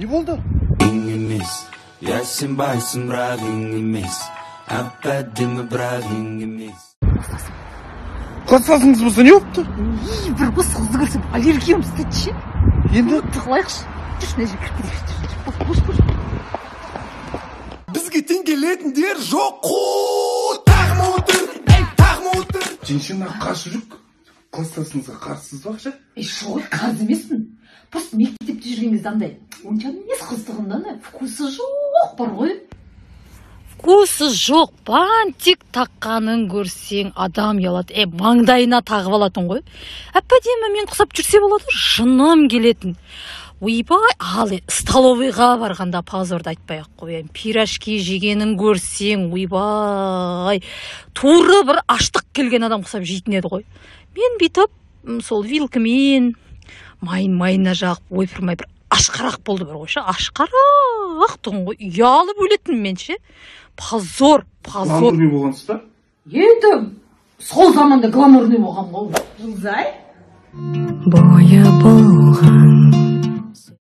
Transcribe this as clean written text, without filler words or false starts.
Не болды? Емес, я сен байсың бірақ емес. Әп-әдемі бірақ емес. Класстасыңыз болса не болыпты? Бір осы қызды көрсем аллергиям ұстайды ше. Енді? Тығылайықшы. Жүрші, мына жерге кіріп кетейікші. Бізге тең келетіндер жоқ қой. Тағым отыр. Женщина қарсы жүк. Класстасыңызға қарсысыз ба ше? Жоқ, қарсы емеспін. Просто мектепте жүрген кезде андай онша емес қыздығында вкусы жоқ бар ғой. Вкусы жоқ, бантик таққанын көрсең адам ұялады. Маңдайына тағып алатын ғой. Әп-әдемі мен құсап жүрсе болады, жыным келетін. Ойбай, ал столовыйға барғанда позорды айтпай-ақ қояйын. Пирожки жегенін көрсең, ойбай, туры бір аштық келген адам құсап жейтін еді ғой. Мен бүйтіп, сол вилкамен майына жағып, ойпырмай бір ашқарақ болды бір қойшы. Ашқарақ тұғын ғой, ұялып өлетін мен ше. Позор. Гламурный болғансыз ба? Енді, сол заманда гламурный болған ғой. Жылзай? Боя болған